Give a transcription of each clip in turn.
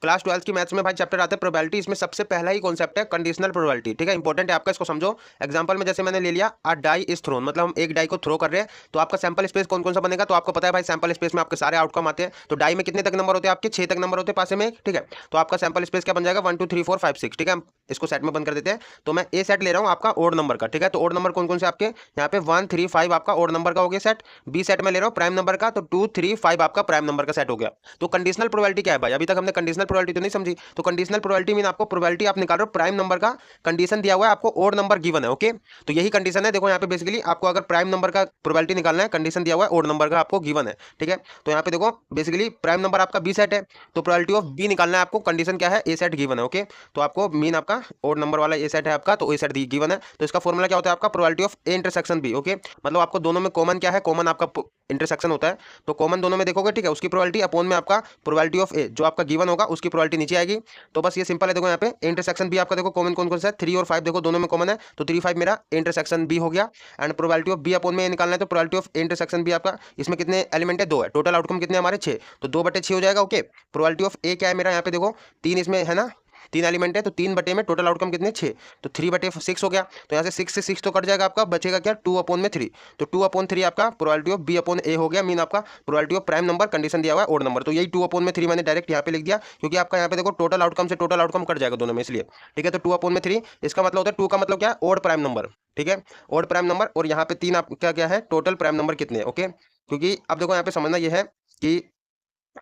Class 12 की maths में भाई चैप्टर आता है प्रोबेबिलिटी, इसमें सबसे पहला ही कॉन्सेप्ट है कंडीशनल प्रोबेबिलिटी, ठीक है, इंपॉर्टेंट है आपका, इसको समझो। एग्जांपल में जैसे मैंने ले लिया अ डाई इज थ्रोन, मतलब हम एक डाई को थ्रो कर रहे हैं, तो आपका सैंपल स्पेस कौन कौन सा बनेगा, तो आपको पता है भाई सैंपल स्पेस में आपके सारे आउटकम आते हैं, तो डाई में कितने तक नंबर होते हैं आपके, 6 तक नंबर होते हैं पास में, ठीक है। तो आपका सैंपल स्पेस क्या बन जाएगा, 1 2 3 4 5 6, ठीक है। हम इसको सेट में बंद कर देते हैं, तो मैं ए सेट ले रहा हूँ आपका ओड नंबर का, ठीक है। तो ओड नंबर कौन कौन से आपके यहाँ पे 1 3 5 आपका ओड नंबर का हो गया सेट। बी सेट में ले रहा हूँ प्राइम नंबर का, तो 2 3 5 आपका प्राइम नंबर का सेट हो गया। तो कंडीशनल प्रोबेबिलिटी क्या है भाई, अभी तक हमने कंडीशनल प्रोबेबिलिटी तो नहीं समझी। तो कंडीशनल प्रोबेबिलिटी मीन आपको प्रोबेबिलिटी आप निकाल रहे हो प्राइम नंबर का, कंडीशन दिया हुआ है आपको ओड नंबर गिवन है, ओके। तो यही कंडीशन है, देखो यहाँ पे बेसिकली आपको अगर प्राइम नंबर का प्रोबेबिलिटी निकालना है, कंडीशन दिया हुआ है ओड नंबर का आपको गिवन है, ठीक है। तो यहाँ पे देखो बेसिकली प्राइम नंबर आपका बी सेट है, तो प्रोबेबिलिटी ऑफ बी निकालना है आपको, कंडीशन क्या है, ए सेट गिवन है, ओके। तो आपको मीन आपका ओड नंबर वाला ए सेट है आपका, तो ए सेट गिवन है, तो इसका फॉर्मूला क्या होता है आपका, probability of A intersection B, okay. मतलब आपको दोनों में कॉमन क्या है, कॉमन आपका इंटरसेक्शन होता है, तो कॉमन दोनों में देखोगे, ठीक है, उसकी प्रोबेबिलिटी अपॉन में आपका प्रोबेबिलिटी ऑफ ए जो आपका गिवन होगा उसकी प्रोबेबिलिटी नीचे आएगी। तो बस ये सिंपल है, देखो यहाँ पे इंटरसेक्शन भी आपका देखो कॉमन कौन कौन सा है, 3 और 5 देखो दोनों में कॉमन है, तो 3 5 मेरा इंटरसेक्शन बी हो गया। And probability of B upon में निकालना है, तो प्रोबेबिलिटी ऑफ इंटरसेक्शन बी आपका, इसमें कितने एलिमेंट है, 2 है, टोटल आउटकम कितने हमारे 6, तो 2/6 हो जाएगा, ओके। प्रोबेबिलिटी ऑफ ए क्या है मेरा यहाँ पे देखो 3 इसमें है ना, 3 एलिमेंट है, तो 3 बटे में टोटल आउटकम कितने 6, तो 3/6 हो गया। तो यहाँ से 6 से 6 तो कट जाएगा आपका, बचेगा क्या 2/3, तो 2/3 आपका प्रोबेबिलिटी ऑफ बी अपॉन ए हो गया, मीन आपका probability of prime number, condition दिया हुआ है ओड नंबर, तो यही 2/3 मैंने डायरेक्ट यहाँ पे लिख दिया, क्योंकि आपका यहाँ पे देखो टोटल आउटकम से टोटल आउटकम कट जाएगा दोनों में, इसलिए, ठीक है। तो 2/3 इसका मतलब होता है 2 का मतलब क्या है, ओड प्राइम नंबर, ठीक है, ओड प्राइम नंबर, और यहाँ पे 3 आपका क्या है, टोटल प्राइम नंबर कितने, ओके। क्योंकि अब देखो यहाँ पे समझना यह है कि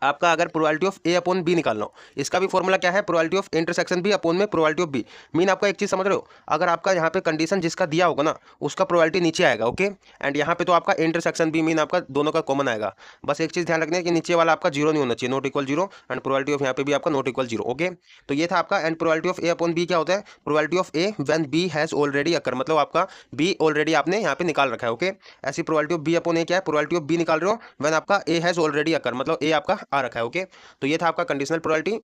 आपका अगर probability of A upon B निकालना हो, इसका भी फॉर्मूला क्या है, probability of intersection B upon में प्रोबेबिलिटी ऑफ बी। मीन आपका एक चीज समझ रहे हो, अगर आपका यहाँ पे कंडीशन जिसका दिया होगा ना उसका प्रोबेबिलिटी नीचे आएगा, ओके। एंड यहाँ पे तो आपका इंटरसेक्शन बी मीन आपका दोनों का कॉमन आएगा। बस एक चीज ध्यान रखनी है कि नीचे वाला आपका जीरो नहीं होना चाहिए, not equal zero, and probability of यहाँ पे भी आपका नॉट इक्वल जीरो, ओके। तो ये था आपका, and probability of A upon B क्या होता है, probability of A when B has already occur, मतलब आपका बी ऑलरेडी आपने यहाँ पे निकाल रखा है, ओके। ऐसी प्रोबेबिलिटी ऑफ बी अपॉन ए क्या है, प्रोबेबिलिटी ऑफ बी निकाल रहे हो व्हेन आपका ए हैज ऑलरेडी अकर, मतलब ए आपका आ रखा है, ओके। तो ये था आपका कंडीशनल प्रोबेबिलिटी।